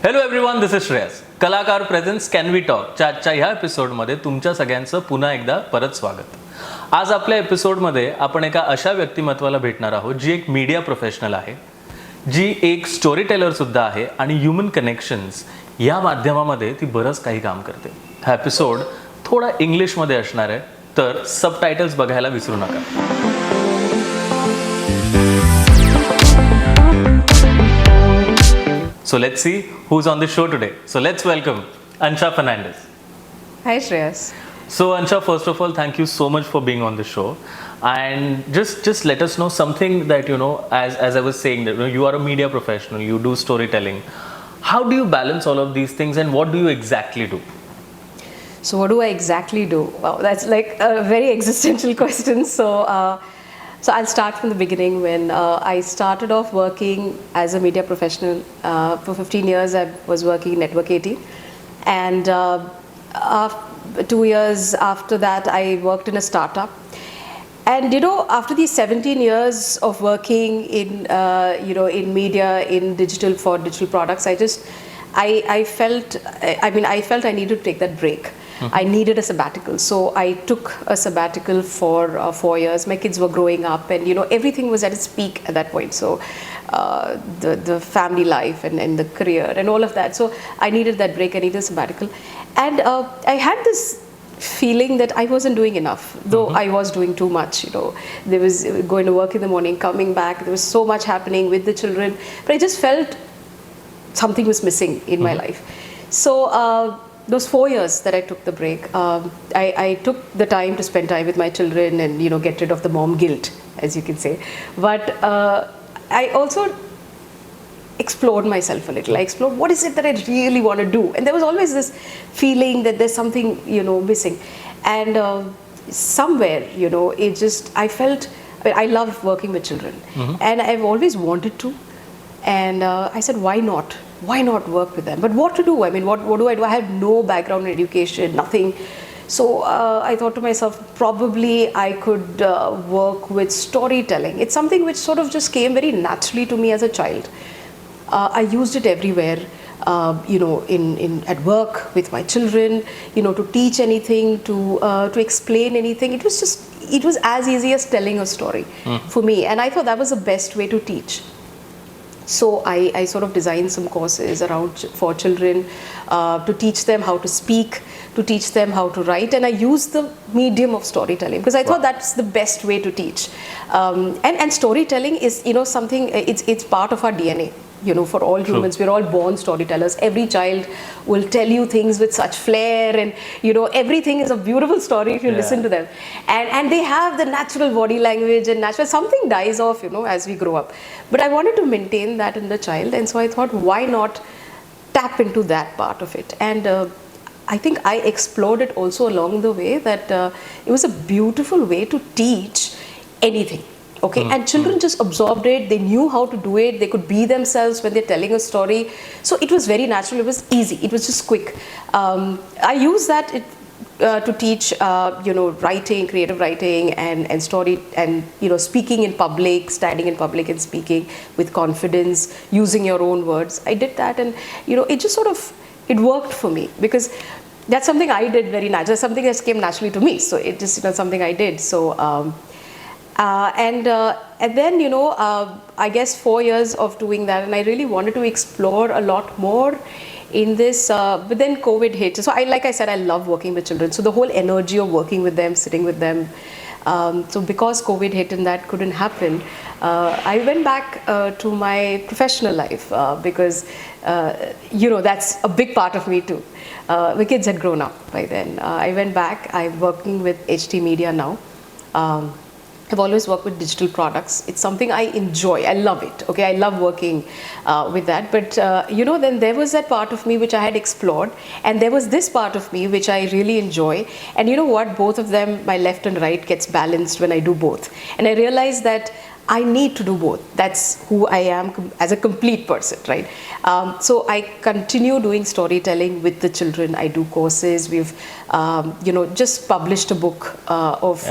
Hello everyone, this is Shreyas. कलाकार presents can we टॉकच्या आजच्या ह्या एपिसोडमध्ये तुमच्या सगळ्यांचं पुन्हा एकदा परत स्वागत. आज आपल्या एपिसोडमध्ये आपण एका अशा व्यक्तिमत्वाला भेटणार आहोत जी एक मीडिया प्रोफेशनल आहे, जी एक स्टोरी टेलरसुद्धा आहे आणि ह्युमन कनेक्शन्स या माध्यमामध्ये ती बरंच काही काम करते. हा एपिसोड थोडा इंग्लिशमध्ये असणार आहे, तर सबटायटल्स बघायला विसरू नका. So let's see who's on the show today. So let's welcome Ansha Fernandes. Hi Shreyas. So Ansha, first of all, thank you so much for being on the show. And just let us know something that, you know, as I was saying, that you are a media professional, you do storytelling. How do you balance all of these things and what do you exactly do? So what do I exactly do? Wow, that's like a very existential question. So I'll start from the beginning. When I started off working as a media professional, for 15 years I was working in Network 80, and 2 years after that I worked in a startup. And after these 17 years of working in in media, in digital, for digital products, I felt I needed to take that break. I needed a sabbatical, so I took a sabbatical for 4 years. My kids were growing up, and everything was at its peak at that point. So the family life and the career and all of that. So I needed that break. I needed a sabbatical, and I had this feeling that I wasn't doing enough, though I was doing too much. There was going to work in the morning, coming back. There was so much happening with the children, but I just felt something was missing in my life. So those 4 years that I took the break, I took the time to spend time with my children and get rid of the mom guilt, as you can say. But I also explored myself a little. I explored what is it that I really want to do, and there was always this feeling that there's something missing. And somewhere it just, I felt, I love working with children, and I've always wanted to. And I said, why not? Why not work with them? But what to do? I mean, what do I do? I had no background in education, nothing. So I thought to myself, probably I could work with storytelling. It's something which sort of just came very naturally to me as a child. I used it everywhere, in at work with my children, to teach anything, to explain anything. It was as easy as telling a story for me, and I thought that was the best way to teach. So I sort of designed some courses around for children, to teach them how to speak, to teach them how to write, and I used the medium of storytelling because I thought that's the best way to teach. And storytelling is something, it's part of our DNA. For all humans, we're all born storytellers. Every child will tell you things with such flair, and everything is a beautiful story if you listen to them. And they have the natural body language, and natural, something dies off as we grow up. But I wanted to maintain that in the child, and so I thought, why not tap into that part of it? And I think I explored it also along the way, that it was a beautiful way to teach anything. Okay, and children just absorbed it. They knew how to do it. They could be themselves when they're telling a story. So it was very natural. It was easy. It was just quick. I use that to teach, writing, creative writing, and story, and speaking in public, standing in public and speaking with confidence, using your own words. I did that, and it just sort of, it worked for me because that's something I did very natural. Something that came naturally to me. So it just something I did. So. And then I guess 4 years of doing that, and I really wanted to explore a lot more in this, but then COVID hit. So like I said, I love working with children, so the whole energy of working with them, sitting with them, so because COVID hit and that couldn't happen, I went back to my professional life, because that's a big part of me too. The kids had grown up by then. I went back. I'm working with HT Media now. I've always worked with digital products. It's something I enjoy. I love it. Okay, I love working with that. But then there was that part of me which I had explored, and there was this part of me which I really enjoy. And you know what? Both of them, my left and right, gets balanced when I do both. And I realized that I need to do both. That's who I am as a complete person, right? So I continue doing storytelling with the children. I do courses. We've, just published a book of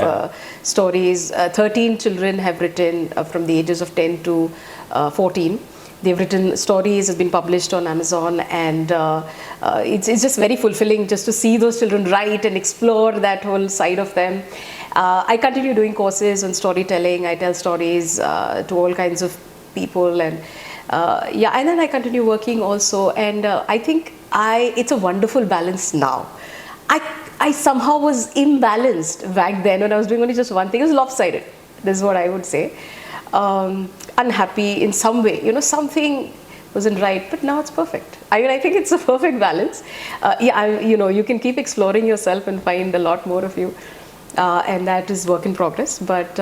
stories. 13 children have written from the ages of 10 to 14. they've written stories, it's been published on Amazon, and it's just very fulfilling just to see those children write and explore that whole side of them. I continue doing courses on storytelling. I tell stories to all kinds of people, and and then I continue working also, and I think it's a wonderful balance now. I somehow was imbalanced back then when I was doing only just one thing. It was lopsided. This is what I would say. Unhappy in some way, something wasn't right, but now it's perfect. I mean, I think it's a perfect balance. You can keep exploring yourself and find a lot more of you, and that is work in progress. But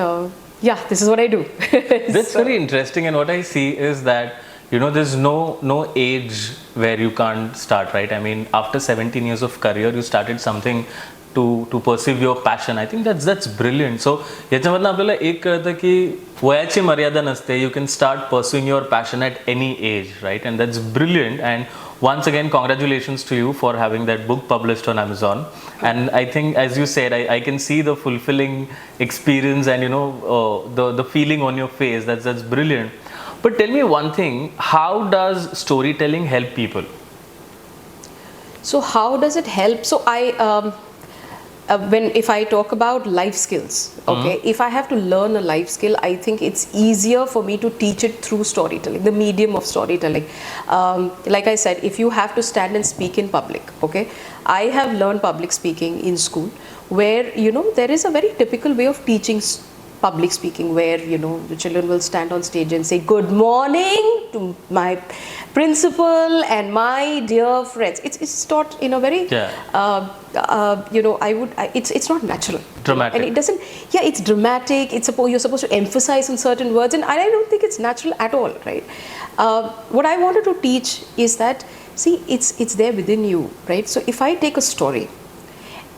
this is what I do. That's very interesting, and what I see is that there's no age where you can't start, right? I mean, after 17 years of career, you started something to perceive your passion. I think that's brilliant. So याच्यामधनं आपल्याला एक कळतं की वयाची मर्यादा नसते. You can start pursuing your passion at any age, right? And that's brilliant. And once again, congratulations to you for having that book published on Amazon. And I think, as you said, I can see the fulfilling experience and the feeling on your face. That's brilliant. But tell me one thing: how does storytelling help people? So how does it help? So if I talk about life skills, okay, if I have to learn a life skill, I think it's easier for me to teach it through storytelling, the medium of storytelling. Like I said, if you have to stand and speak in public, okay, I have learned public speaking in school, where there is a very typical way of teaching public speaking, where the children will stand on stage and say good morning to my principal and my dear friends. It's taught in a very it's not natural, dramatic, and it doesn't. It's dramatic. You're supposed to emphasize on certain words, and I don't think it's natural at all, right? What I wanted to teach is that, see, it's there within you, right? So if I take a story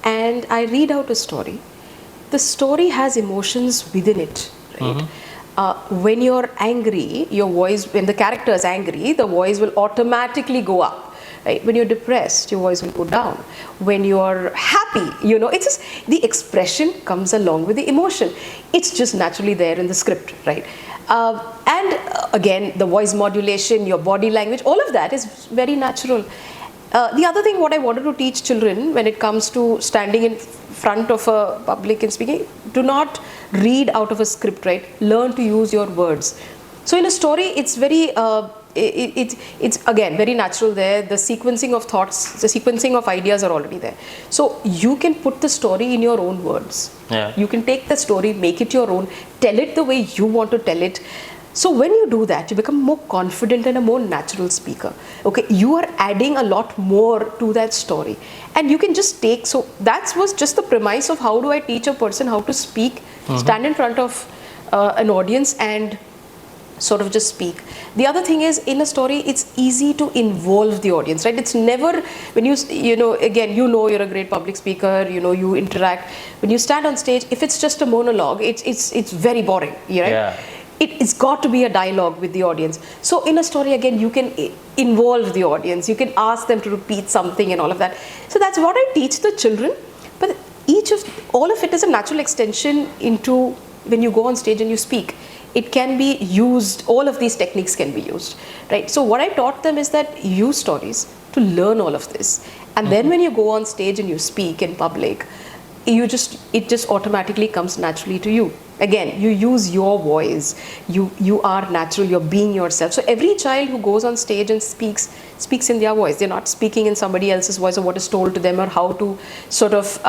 and I read out a story, the story has emotions within it, right? When you're angry, your voice, when the character is angry, the voice will automatically go up, right? When you're depressed, your voice will go down. When you're happy, it's just the expression comes along with the emotion. It's just naturally there in the script, right? Again, the voice modulation, your body language, all of that is very natural. The other thing, what I wanted to teach children when it comes to standing in front of a public and speaking, do not read out of a script, right? Learn to use your words. So in a story, it's very, it's again very natural there. The sequencing of thoughts, the sequencing of ideas are already there. So you can put the story in your own words. Yeah. You can take the story, make it your own, tell it the way you want to tell it. So when you do that, you become more confident and a more natural speaker. Okay, you are adding a lot more to that story, and you can just take. So that was just the premise of how do I teach a person how to speak, stand in front of an audience and sort of just speak. The other thing is, in a story, it's easy to involve the audience, right? It's never, when again, you're a great public speaker, you interact. When you stand on stage, if it's just a monologue, it's very boring, right? Yeah. It's got to be a dialogue with the audience. So in a story, again, you can involve the audience. You can ask them to repeat something and all of that. So that's what I teach the children. But all of it is a natural extension into when you go on stage and you speak. It can be used, all of these techniques can be used, right? So what I taught them is that use stories to learn all of this. And then when you go on stage and you speak in public, it just automatically comes naturally to you. Again, you use your voice, you are natural, you're being yourself. So every child who goes on stage and speaks in their voice. They're not speaking in somebody else's voice or what is told to them or how to sort of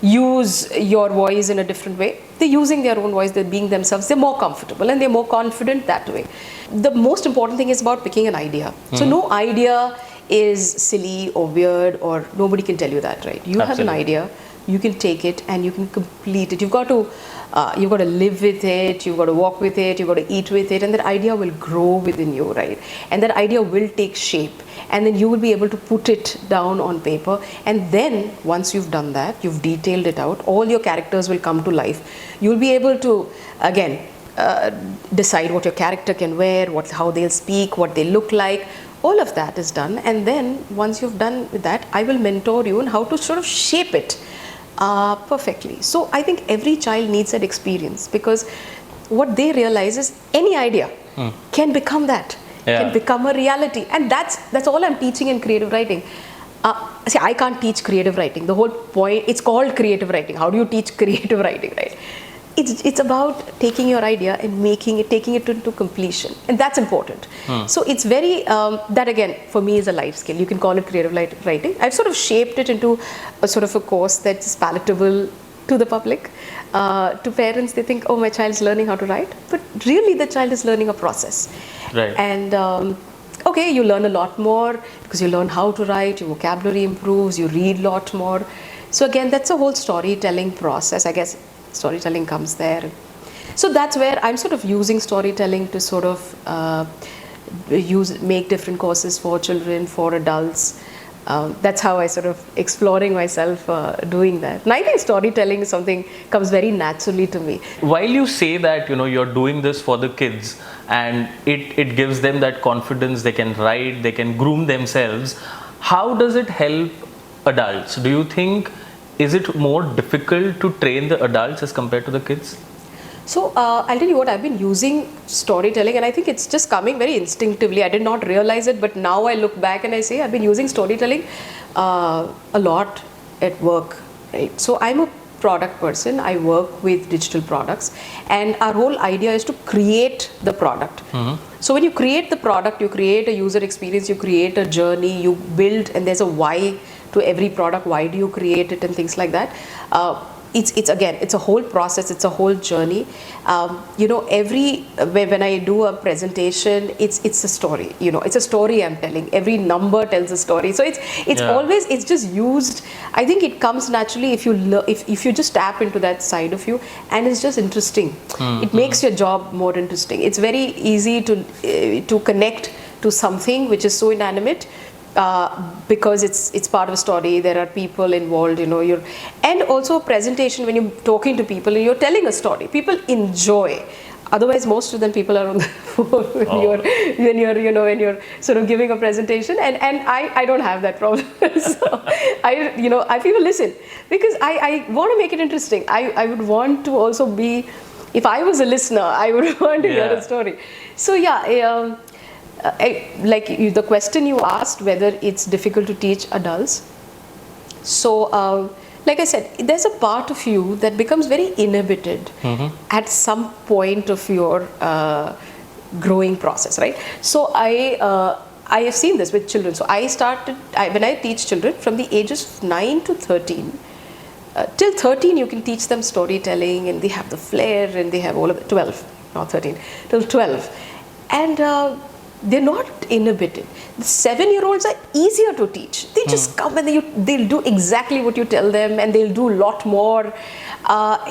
use your voice in a different way. They're using their own voice, they're being themselves, they're more comfortable and they're more confident that way. The most important thing is about picking an idea. So no idea is silly or weird, or nobody can tell you that, right? You have an idea, you can take it and you can complete it. You've got to live with it, you've got to walk with it, you've got to eat with it, and that idea will grow within you, right? And that idea will take shape, and then you will be able to put it down on paper. And then once you've done that, you've detailed it out, all your characters will come to life. You'll be able to, again, decide what your character can wear, how they'll speak, what they look like. All of that is done, and then once you've done with that, I will mentor you on how to sort of shape it perfectly. So I think every child needs that experience, because what they realize is any idea can become that. can become a reality. And that's all I'm teaching in creative writing. See, I can't teach creative writing. The whole point, it's called creative writing. How do you teach creative writing, right? It's about taking your idea and taking it into completion, and that's important. So it's very that again for me is a life skill. You can call it creative writing. I've sort of shaped it into a sort of a course that's palatable to the public. To parents, they think, oh, my child's learning how to write, but really the child is learning a process. Right. And okay, you learn a lot more because you learn how to write. Your vocabulary improves. You read a lot more. So again, that's a whole storytelling process. I guess storytelling comes there. So that's where I'm sort of using storytelling to sort of make different courses for children, for adults. That's how I sort of exploring myself doing that. And I think storytelling is something comes very naturally to me. While you say that, you're doing this for the kids and it gives them that confidence, they can write, they can groom themselves, how does it help adults? Do you think, is it more difficult to train the adults as compared to the kids? So I'll tell you what, I've been using storytelling and I think it's just coming very instinctively. I did not realize it, but now I look back and I say I've been using storytelling a lot at work, right? So I'm a product person. I work with digital products and our whole idea is to create the product. So when you create the product, you create a user experience, you create a journey, you build, and there's a why to every product. Why do you create it and things like that? It's a whole process, it's a whole journey. When I do a presentation, it's a story, it's a story I'm telling. Every number tells a story. So it's always, it's just used. I think it comes naturally if you just tap into that side of you, and it's just interesting. It makes your job more interesting. It's very easy to connect to something which is so inanimate. Because it's part of a story, there are people involved, and also presentation, when you're talking to people and you're telling a story, people enjoy. Otherwise, most of them people are on the phone when you're sort of giving a presentation, and I don't have that problem. So I people listen because I want to make it interesting. I would want to also be, if I was a listener, I would want to hear a story. So the question you asked, whether it's difficult to teach adults. So, like I said, there's a part of you that becomes very inhibited at some point of your growing process, right? So I have seen this with children. So when I teach children from the ages 9 to 13, till 13 you can teach them storytelling and they have the flair and they have all of it. 12, not 13, till 12. And they're not inhibited. The 7-year-olds are easier to teach. They just come and they'll do exactly what you tell them, and they'll do a lot more. As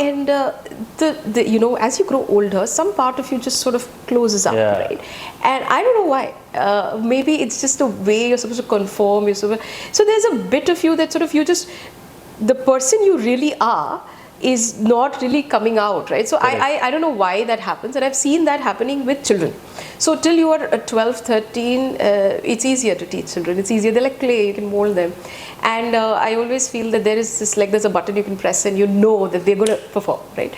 you grow older, some part of you just sort of closes up, right? And I don't know why. Maybe it's just the way you're supposed to conform. So there's a bit of you that sort of the person you really are is not really coming out, right? So I don't know why that happens, and I've seen that happening with children. So till you are 12, 13, it's easier to teach children. It's easier. They're like clay, you can mold them. And I always feel that there's a button you can press and you know that they're going to perform, right?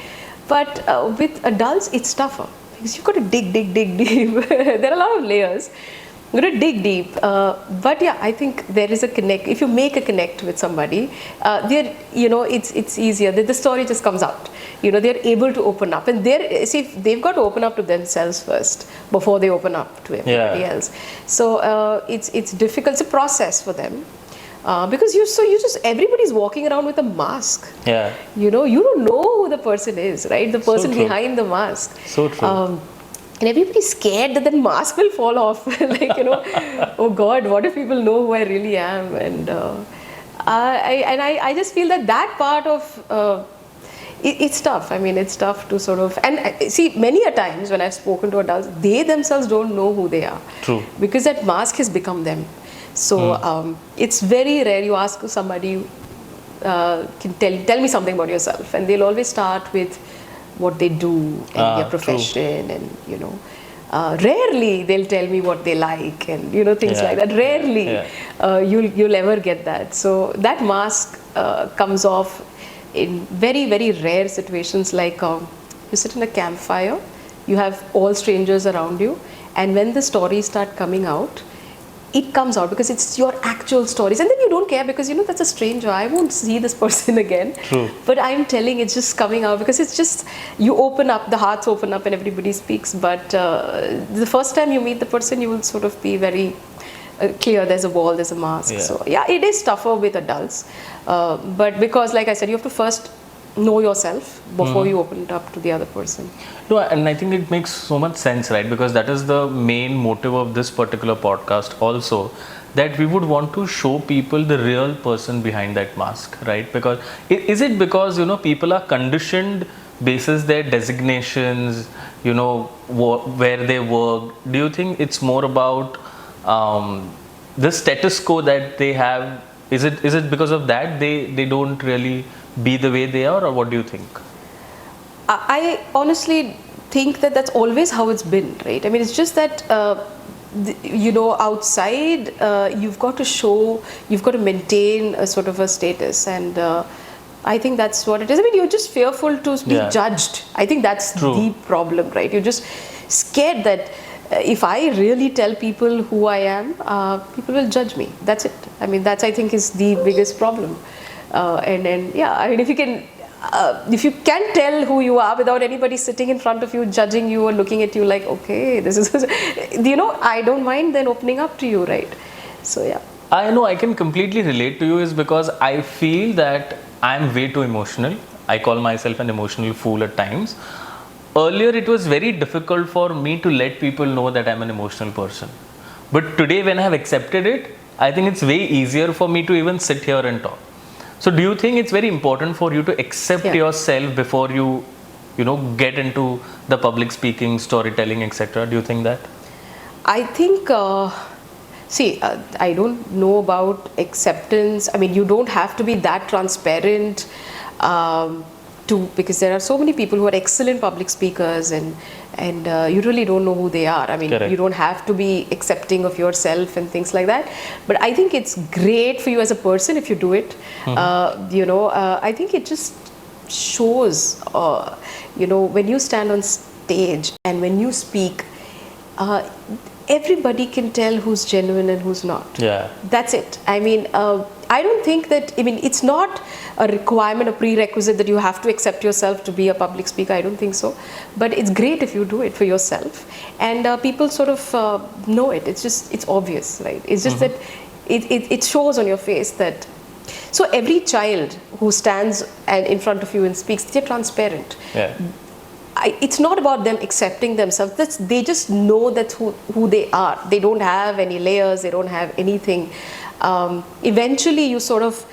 But with adults, it's tougher because you've got to dig deep. There are a lot of layers. I'm going to dig deep, but I think there is a connect. If you make a connect with somebody, it's easier. The story just comes out. They're able to open up, and they've got to open up to themselves first before they open up to everybody else. So it's difficult. It's a process for them. Because everybody's walking around with a mask. You don't know who the person is, right? The person behind the mask. So true. And everybody's scared that mask will fall off. Oh God, what if people know who I really am? And I just feel that part of it's tough. I mean, it's tough to sort of, and see, many a times when I've spoken to adults, they themselves don't know who they are. True. Because that mask has become them. So it's very rare you ask somebody, can tell me something about yourself, and they'll always start with what they do and their profession, true. And rarely they'll tell me what they like and things like that. Rarely you'll ever get that. So that mask comes off in very, very rare situations, like you sit in a campfire, you have all strangers around you, And when the stories start coming out, it comes out because it's your actual stories, and then you don't care because that's a stranger. I won't see this person again. True. But I'm telling, it's just coming out because it's just, you open up, the hearts open up and everybody speaks. But the first time you meet the person, you will sort of be very clear. There's a wall, there's a mask. Yeah. So yeah, it is tougher with adults. But because, like I said, you have to first know yourself before you open it up to the other person. No, and I think it makes so much sense, right? Because that is the main motive of this particular podcast also, that we would want to show people the real person behind that mask, right? Because is it because people are conditioned basis their designations, where they work? Do you think it's more about the status quo that they have? Is it because of that they don't really be the way they are, or what do you think? I honestly think that that's always how it's been, right? I mean, it's just that outside you've got to show, you've got to maintain a sort of a status, and I think that's what it is. I mean, you're just fearful to be judged. I think that's the problem, right? You're just scared that if I really tell people who I am, people will judge me. That's it. I mean, I think is the biggest problem. And yeah, I mean, if you can tell who you are without anybody sitting in front of you, judging you or looking at you like, okay, this is, I don't mind then opening up to you, right? So yeah. I know I can completely relate to you is because I feel that I'm way too emotional. I call myself an emotional fool at times. Earlier, it was very difficult for me to let people know that I'm an emotional person. But today, when I have accepted it, I think it's way easier for me to even sit here and talk. So do you think it's very important for you to accept yourself before you get into the public speaking, storytelling, etc.? Do you think that? I think, I don't know about acceptance. I mean, you don't have to be that transparent because there are so many people who are excellent public speakers and you really don't know who they are. I mean, Correct. You don't have to be accepting of yourself and things like that. But I think it's great for you as a person if you do it. I think it just shows, when you stand on stage and when you speak, everybody can tell who's genuine and who's not. Yeah. That's it. I mean, I don't think that, it's not a requirement, a prerequisite that you have to accept yourself to be a public speaker. I don't think so. But it's great if you do it for yourself. And people sort of know it. It's obvious, right? It's just that it shows on your face that. So every child who stands in front of you and speaks, they're transparent. Yeah. It's not about them accepting themselves. They just know that's who they are. They don't have any layers. They don't have anything. Eventually, you sort of,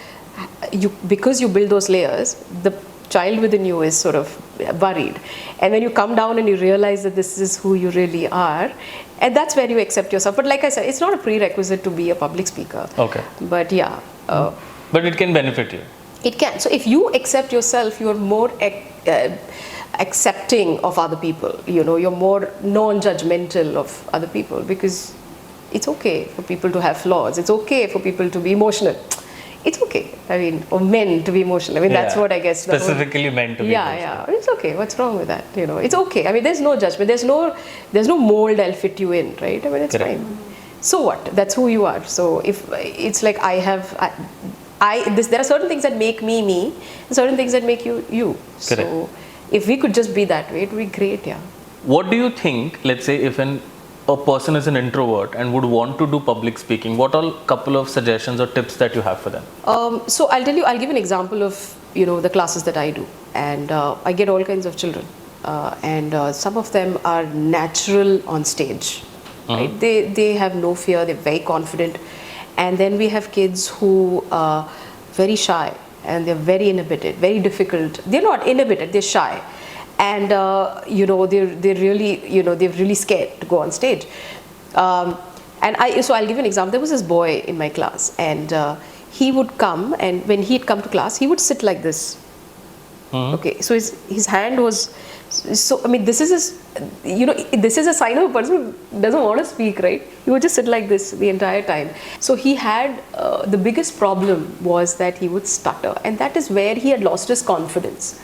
because you build those layers, the child within you is sort of buried. And when you come down and you realize that this is who you really are, and that's where you accept yourself. But like I said, it's not a prerequisite to be a public speaker. Okay. But yeah. But it can benefit you. It can. So if you accept yourself, you're more accepting of other people. You're more non-judgmental of other people because it's okay for people to have flaws. It's okay for people to be emotional. It's okay. I mean, or men to be emotional. I mean, that's what I guess. Specifically men to be emotional. Yeah. It's okay. What's wrong with that? It's okay. I mean, there's no judgment. There's no mold I'll fit you in, right? I mean, it's Correct. fine. So what? That's who you are. So if it's like there are certain things that make me, and certain things that make you. Correct. So if we could just be that way, it would be great, yeah. What do you think, let's say if a person is an introvert and would want to do public speaking, what all couple of suggestions or tips that you have for them? So I'll give an example of, the classes that I do. And I get all kinds of children. And some of them are natural on stage. Right? They have no fear, they're very confident. And then we have kids who are very shy and they're very inhibited, very difficult. They're not inhibited, they're shy. And they're really scared to go on stage. So I'll give you an example. There was this boy in my class, and he would come, and when he'd come to class, he would sit like this. Okay, so his hand was. So I mean, this is a sign of a person who doesn't want to speak, right? He would just sit like this the entire time. So he had the biggest problem was that he would stutter, and that is where he had lost his confidence.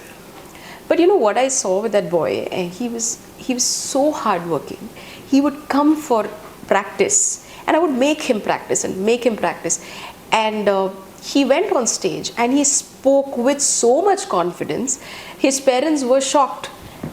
But what I saw with that boy, and he was so hardworking. he would come for practice, and I would make him practice and make him practice. And he went on stage and he spoke with so much confidence. His parents were shocked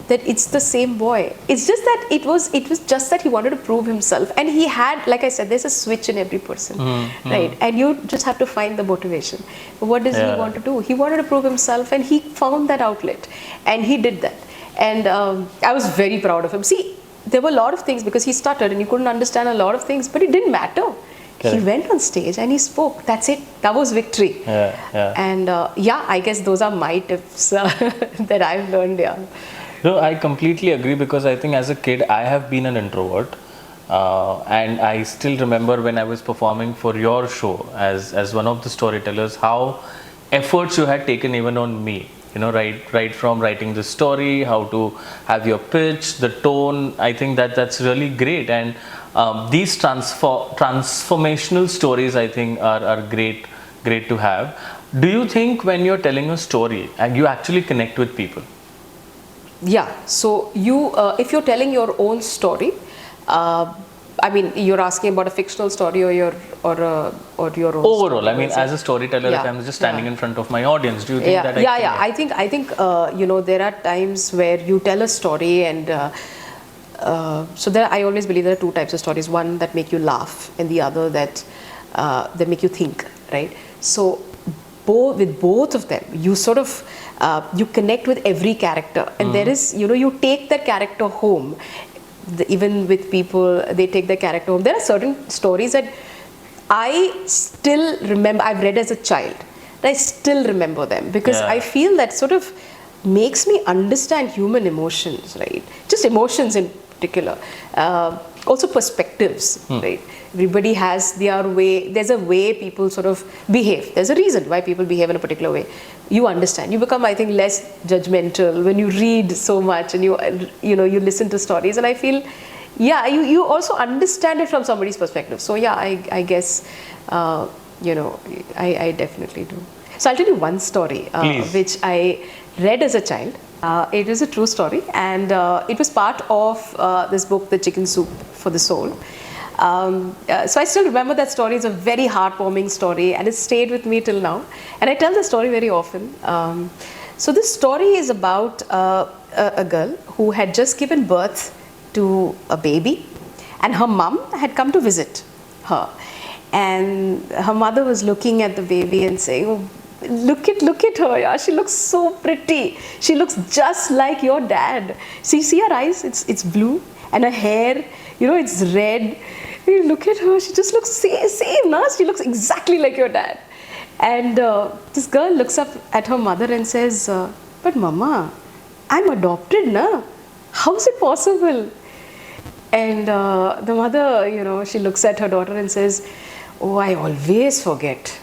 that it's the same boy. It's just that it was just that he wanted to prove himself, and he had, like I said, there's a switch in every person, right? And you just have to find the motivation. But what does he want to do? He wanted to prove himself, and he found that outlet, and he did that. And I was very proud of him. See, there were a lot of things, because he stuttered and he couldn't understand a lot of things, but it didn't matter. He went on stage and he spoke. That's it. That was victory. And I guess those are my tips that I've learned. No, I completely agree, because I think as a kid I have been an introvert, and I still remember when I was performing for your show as one of the storytellers, how efforts you had taken even on me. You know, right from writing the story, how to have your pitch, the tone. I think that's really great, and these transformational stories, I think, are great to have. Do you think when you're telling a story and you actually connect with people? Yeah. So you, if you're telling your own story, I mean, you're asking about a fictional story or your own overall story, I mean, as a storyteller, if I'm just standing in front of my audience, do you think that I think you know, there are times where you tell a story, and so there, I always believe there are two types of stories: one that make you laugh, and the other that make you think, right? So with both of them, you sort of you connect with every character, and there is, you know, you take that character home. Even with people, they take the character home. There are certain stories that I still remember, I've read as a child, and I still remember them, because I feel that sort of makes me understand human emotions, right? Just emotions in particular. Also perspectives, right? Everybody has their way. There's a way people sort of behave. There's a reason why people behave in a particular way. You understand. You become, I think, less judgmental when you read so much, and you know, you listen to stories. And I feel, you also understand it from somebody's perspective. So I guess, you know, I definitely do. So I'll tell you one story which I read as a child. It is a true story, and it was part of this book, The Chicken Soup for the Soul. So I still remember that story. It's a very heartwarming story, and it stayed with me till now, and I tell the story very often. So this story is about a girl who had just given birth to a baby, and her mom had come to visit her, and her mother was looking at the baby and saying, "Oh, look at her, yeah, she looks so pretty. She looks just like your dad. See her eyes, it's blue, and her hair, you know, it's red. Look at her, she just looks same, nah? She looks exactly like your dad." And this girl looks up at her mother and says, "But mama, I'm adopted, na? How is it possible?" And the mother, you know, she looks at her daughter and says, "Oh, I always forget."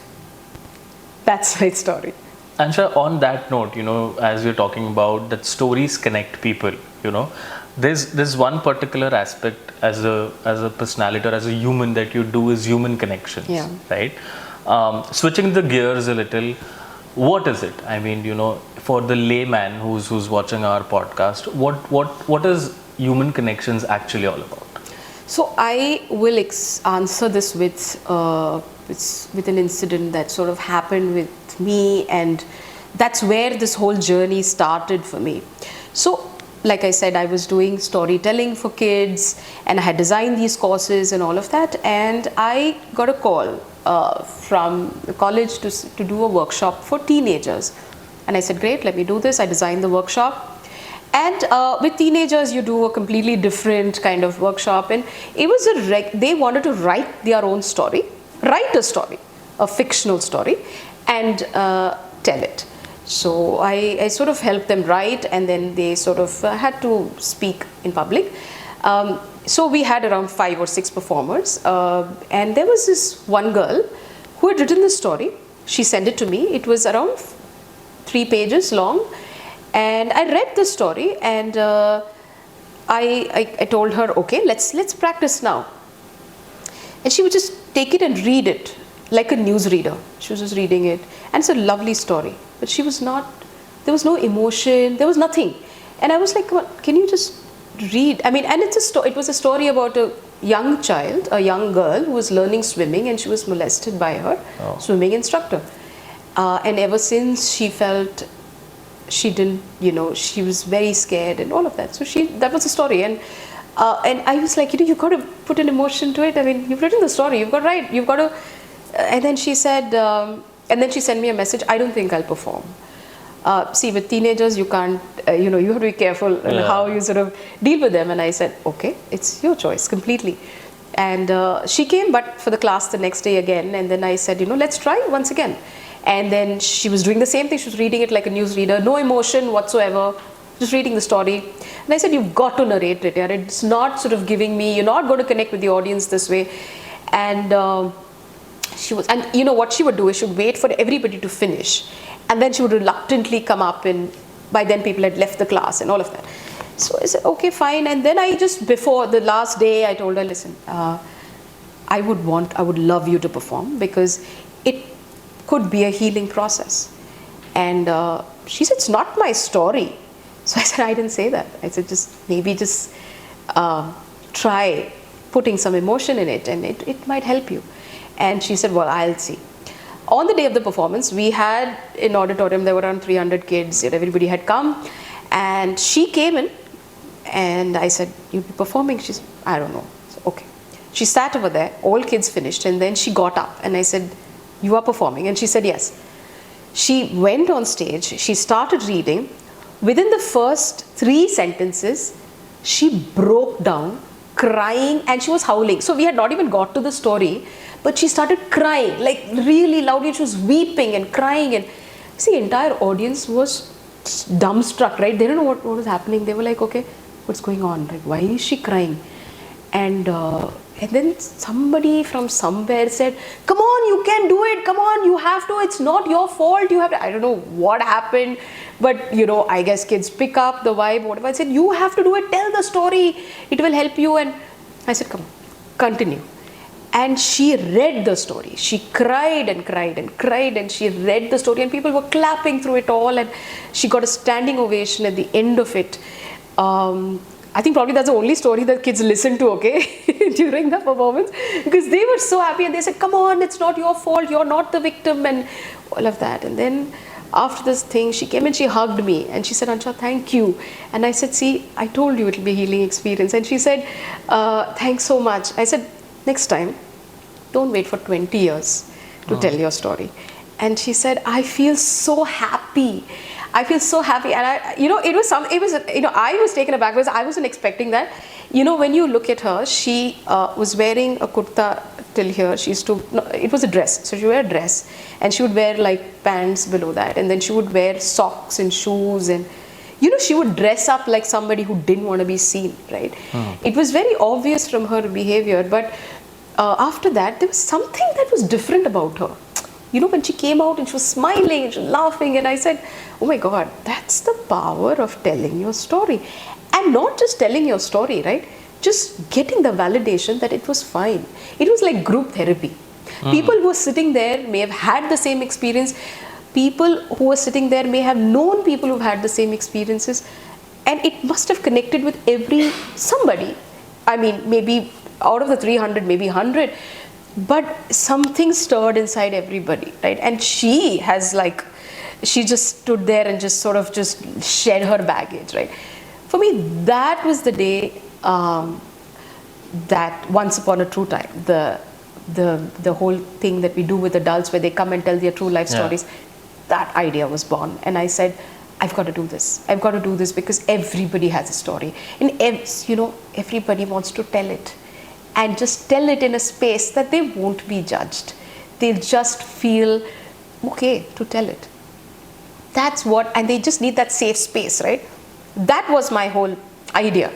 That's my story. Ansha, on that note, you know, as we're talking about that stories connect people, you know, there's one particular aspect as a personality or as a human that you do is human connections, right? Switching the gears a little, what is it? I mean, you know, for the layman who's watching our podcast, what is human connections actually all about? So I will answer this with an incident that sort of happened with me, and that's where this whole journey started for me. So, like I said, I was doing storytelling for kids, and I had designed these courses and all of that, and I got a call from the college to do a workshop for teenagers, and I said, "Great, let me do this." I designed the workshop. And with teenagers, you do a completely different kind of workshop, and it was they wanted to write their own story, write a story, a fictional story, and tell it. So I sort of helped them write, and then they sort of had to speak in public. So we had around 5 or 6 performers, and there was this one girl who had written the story. She sent it to me. It was around 3 pages long. And I read the story, and I told her, "Okay, let's practice now." And she would just take it and read it like a newsreader. She was just reading it, and it's a lovely story. But she was not. There was no emotion. There was nothing. And I was like, "Come on, can you just read. I mean, and it was a story about a young child, a young girl who was learning swimming, and she was molested by her swimming instructor. And ever since, she felt she didn't, she was very scared and all of that. So that was the story. And I was like, you've got to put an emotion to it. I mean, you've written the story, you've got to write, you've got to. And then she said, and then she sent me a message, I don't think I'll perform. See, with teenagers, you can't, you have to be careful in how you sort of deal with them. And I said, okay, it's your choice completely. And she came, but for the class the next day again. And then I said, let's try once again. And then she was doing the same thing. She was reading it like a newsreader, no emotion whatsoever, just reading the story. And I said, you've got to narrate it. Yeah? It's not sort of giving me, you're not going to connect with the audience this way. And she was, and what she would do is she would wait for everybody to finish. And then she would reluctantly come up, and by then people had left the class and all of that. So I said, okay, fine. And then before the last day, I told her, listen, I would love you to perform, because it could be a healing process. And she said, it's not my story. So I said, I didn't say that. I said, maybe try putting some emotion in it, and it might help you. And she said, well, I'll see. On the day of the performance, we had an auditorium, there were around 300 kids, everybody had come, and she came in, and I said, you'll be performing? She said, I don't know. So, okay. She sat over there, all kids finished, and then she got up, and I said, you are performing? And she said, yes. She went on stage, she started reading. Within the first 3 sentences, she broke down, crying, and she was howling. So we had not even got to the story, but she started crying, like really loudly. She was weeping and crying, and see, the entire audience was dumbstruck, right? They didn't know what was happening. They were like, okay, what's going on? Like, why is she crying? And then somebody from somewhere said, come on, you can do it. Come on, you have to. It's not your fault. You have to. I don't know what happened, but I guess kids pick up the vibe, whatever. I said, you have to do it. Tell the story. It will help you. And I said, come on, continue. And she read the story. She cried and cried and cried, and she read the story, and people were clapping through it all, and she got a standing ovation at the end of it. I think probably that's the only story that kids listened to, okay, during the performance, because they were so happy, and they said, come on, it's not your fault, you're not the victim, and all of that. And then after this thing, she came and she hugged me, and she said, Ansha, thank you. And I said, see, I told you it'll be a healing experience. And she said, thanks so much. I said, next time, don't wait for 20 years to tell your story. And she said, I feel so happy. I feel so happy. And I was taken aback because I wasn't expecting that. When you look at her, she was wearing a kurta till here. It was a dress. So she would wear a dress, and she would wear like pants below that. And then she would wear socks and shoes, and she would dress up like somebody who didn't want to be seen, right? It was very obvious from her behavior, but after that, there was something that was different about her. When she came out and she was smiling and she was laughing, and I said, oh my God, that's the power of telling your story. And not just telling your story, right? Just getting the validation that it was fine. It was like group therapy. People who were sitting there may have had the same experience. People who were sitting there may have known people who've had the same experiences. And it must have connected with somebody. I mean, maybe out of the 300, maybe 100. But something stirred inside everybody, right? And she just stood there and just sort of just shed her baggage, right? For me, that was the day that once upon a true time, the whole thing that we do with adults where they come and tell their true life stories, that idea was born. And I said, I've got to do this. I've got to do this because everybody has a story. And everybody wants to tell it. And just tell it in a space that they won't be judged. They'll just feel okay to tell it. That's what, and they just need that safe space, right? That was my whole idea.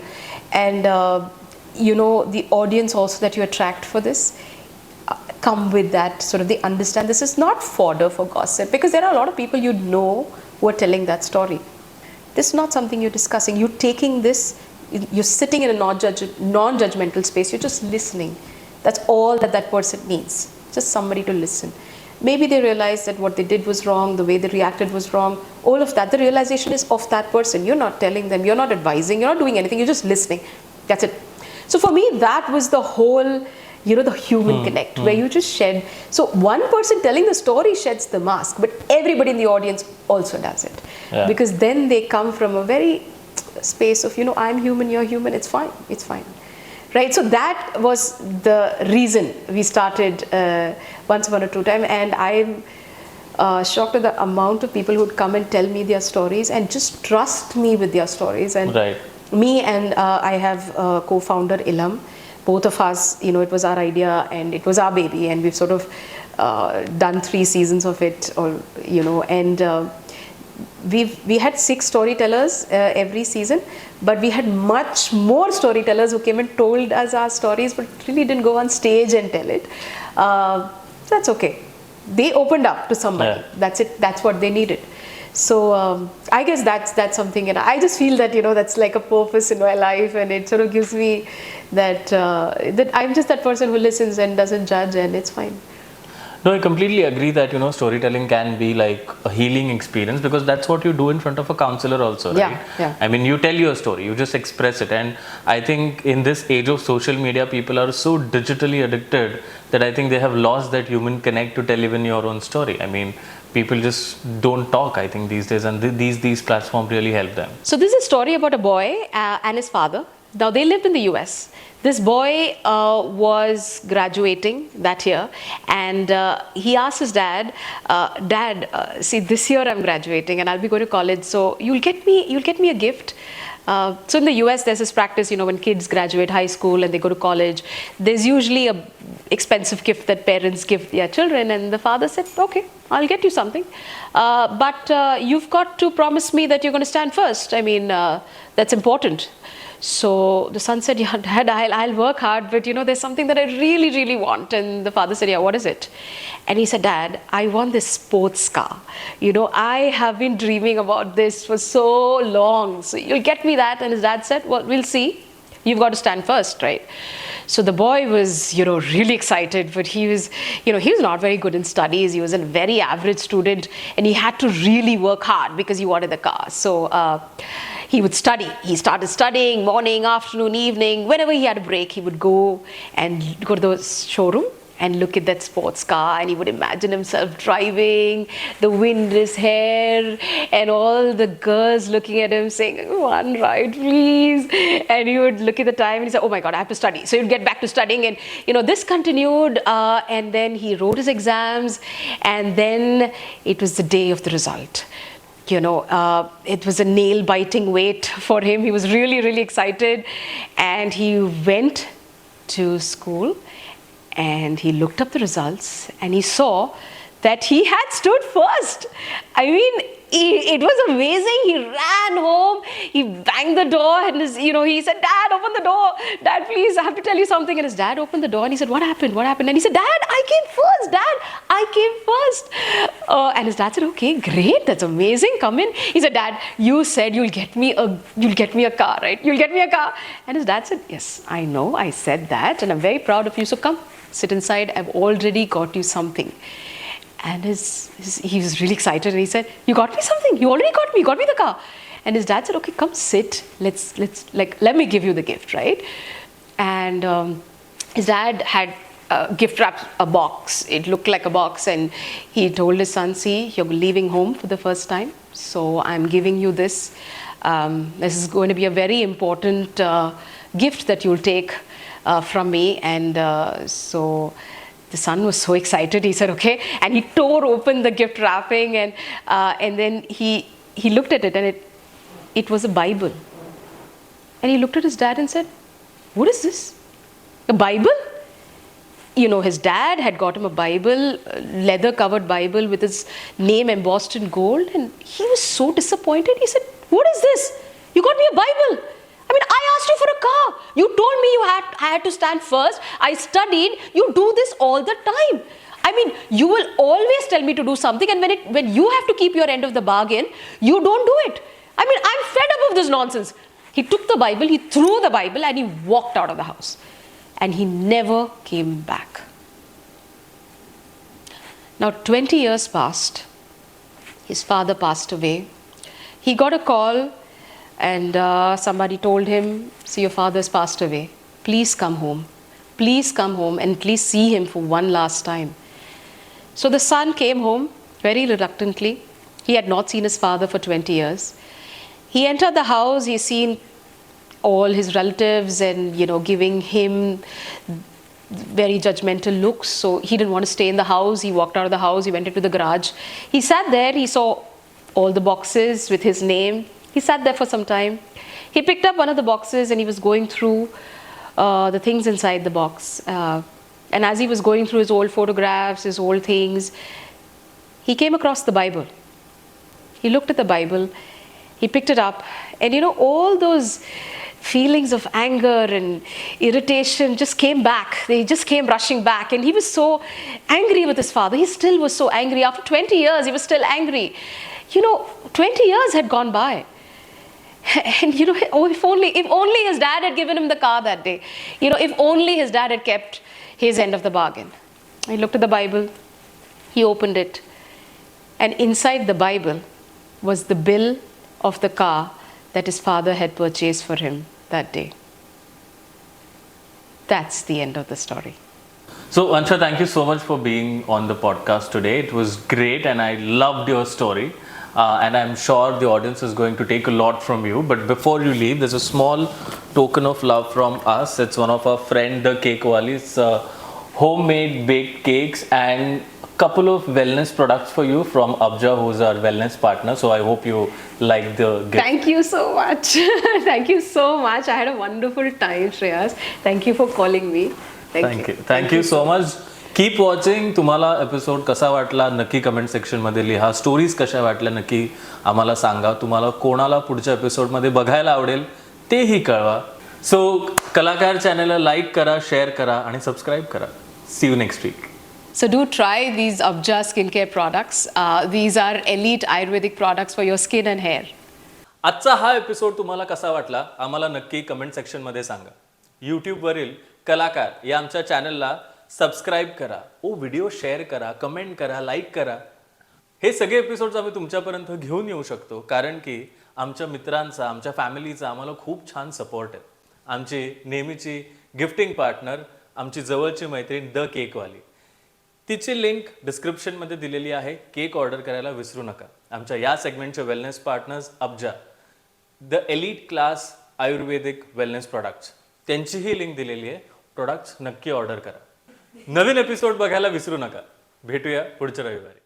And, the audience also that you attract for this come with that sort of, they understand this is not fodder for gossip, because there are a lot of people who are telling that story. This is not something you're discussing. You're taking this, you're sitting in a non-judgmental space. You're just listening. That's all that person needs. Just somebody to listen. maybe they realized that what they did was wrong, the way they reacted was wrong, all of that. The realization is of that person. You're not telling them, you're not advising, you're not doing anything, you're just listening. That's it. So for me, that was the whole, the human connect, where you just shed. So one person telling the story sheds the mask, but everybody in the audience also does it. Yeah. Because then they come from a very space of, I'm human, you're human, it's fine. Right, so that was the reason we started Once Upon a True Time, and I'm shocked at the amount of people who would come and tell me their stories and just trust me with their stories. And Right. me and I have co-founder Ilham, both of us, it was our idea and it was our baby, and we've sort of done 3 seasons of it, and we had 6 storytellers every season, but we had much more storytellers who came and told us our stories, but really didn't go on stage and tell it. That's okay. They opened up to somebody. Yeah. That's it. That's what they needed. So I guess that's something, and I just feel that that's like a purpose in my life, and it sort of gives me that that I'm just that person who listens and doesn't judge, and it's fine. No, I completely agree that storytelling can be like a healing experience, because that's what you do in front of a counselor also, right? Yeah. I mean, you tell your story, you just express it, and I think in this age of social media, people are so digitally addicted that I think they have lost that human connect to tell even your own story. I mean, people just don't talk, I think, these days, and these platforms really help them. So this is a story about a boy and his father. Now they lived in the US. This boy was graduating that year, and he asked his dad, "Dad, see, this year I'm graduating and I'll be going to college. So you'll get me a gift." So in the US, there's this practice, when kids graduate high school and they go to college, there's usually a expensive gift that parents give their children. And the father said, "Okay, I'll get you something, but you've got to promise me that you're going to stand first. I mean, that's important." So the son said, "Yeah, Dad, I'll work hard, but there's something that I really, really want." And the father said, "Yeah, what is it?" And he said, "Dad, I want this sports car. I have been dreaming about this for so long. So you'll get me that." And his dad said, "Well, we'll see. You've got to stand first, right?" So the boy was, really excited, but he was not very good in studies. He was a very average student, and he had to really work hard because he wanted the car. So he would study. He started studying morning, afternoon, evening. Whenever he had a break, he would go to the showroom and look at that sports car, and he would imagine himself driving, the wind in his hair, and all the girls looking at him saying, "One ride, please." And he would look at the time and he said, "Oh my God, I have to study." So he would get back to studying, and this continued, and then he wrote his exams, and then it was the day of the result. It was a nail-biting wait for him. He was really, really excited, and he went to school and he looked up the results and he saw that he had stood first. I mean, it was amazing. He ran home, he banged the door, and he said, "Dad, open the door. Dad, please, I have to tell you something." And his dad opened the door and he said, "What happened? What happened?" And he said, "Dad, I came first. Dad, I came first." And his dad said, "Okay, great. That's amazing. Come in." He said, "Dad, you said you'll get me a car, right? You'll get me a car." And his dad said, "Yes, I know. I said that, and I'm very proud of you. So come, sit inside. I've already got you something." And he was really excited, and he said, "You got me something? You already got me the car." And his dad said, "Okay, come sit. Let me give you the gift, right?" And his dad had gift wrapped a box. It looked like a box, and he told his son, "See, you're leaving home for the first time, so I'm giving you this. This is going to be a very important gift that you'll take from me." And so the son was so excited. He said, "Okay," and he tore open the gift wrapping, and then he looked at it, and it was a Bible. And he looked at his dad and said, "What is this? A Bible?" His dad had got him a Bible, a leather-covered Bible with his name embossed in gold, and he was so disappointed. He said, "What is this? You got me a Bible. I mean, I asked you for a car. You told me I had to stand first. I studied. You do this all the time. I mean, you will always tell me to do something, and when you have to keep your end of the bargain, you don't do it. I mean, I'm fed up of this nonsense." He took the Bible, he threw the Bible, and he walked out of the house. And he never came back. Now 20 years passed. His father passed away. He got a call and somebody told him, see, your father's passed away. Please come home. Please come home and please see him for one last time. So the son came home very reluctantly. He had not seen his father for 20 years. He entered the house. He seen all his relatives and, giving him very judgmental looks. So he didn't want to stay in the house. He walked out of the house. He went into the garage. He sat there. He saw all the boxes with his name. He sat there for some time. He picked up one of the boxes and he was going through the things inside the box. And as he was going through his old photographs, his old things, he came across the Bible. He looked at the Bible. He picked it up. And all those feelings of anger and irritation just came back. They just came rushing back. And he was so angry with his father. He still was so angry. After 20 years, he was still angry. 20 years had gone by. And if only his dad had given him the car that day. If only his dad had kept his end of the bargain. He looked at the Bible. He opened it. And inside the Bible was the bill of the car that his father had purchased for him that day. That's the end of the story. So Ansha, thank you so much for being on the podcast today. It was great and I loved your story. And I'm sure the audience is going to take a lot from you. But before you leave, there's a small token of love from us. It's one of our friend, the Cake Wali's homemade baked cakes and a couple of wellness products for you from Abja, who's our wellness partner. So I hope you like the gift. Thank you so much. Thank you so much. I had a wonderful time, Shreyas. Thank you for calling me. Thank you. Thank you so much. Keep watching. तुम्हाला episode कसा वाटला नक्की comment सेक्शनमध्ये लिहा. Stories कशा वाटल्या नक्की आम्हाला सांगा. तुम्हाला कोणाला पुढच्या एपिसोडमध्ये बघायला आवडेल तेही कळवा. सो कलाकार चॅनलला लाईक करा, शेअर करा आणि सबस्क्राईब करा. See you next week. So do try these Abja skincare products. These are elite Ayurvedic products for your skin and hair. आजचा हा एपिसोड तुम्हाला कसा वाटला आम्हाला नक्की कमेंट सेक्शनमध्ये सांगा. यूट्यूबवरील कलाकार या आमच्या चॅनलला सबस्क्राईब करा, व्हिडिओ शेअर करा, कमेंट करा, लाईक करा. हे सगळे एपिसोड्स आम्ही तुमच्यापर्यंत घेऊन येऊ शकतो कारण की आमच्या मित्रांचा, आमच्या फॅमिलीचा आम्हाला खूप छान सपोर्ट आहे. आमची नेहमीची गिफ्टिंग पार्टनर, आमची जवळची मैत्रीण द केकवाली. तिची लिंक डिस्क्रिप्शनमध्ये दिलेली आहे. केक ऑर्डर करायला विसरू नका. आमच्या या सेगमेंटचे वेलनेस पार्टनर्स अब्जा, the elite class Ayurvedic wellness products, त्यांचीही लिंक दिलेली आहे. प्रोडक्ट्स नक्की ऑर्डर करा. नवीन एपिसोड बघायला विसरू नका. भेटूया पुढच्या रविवारी.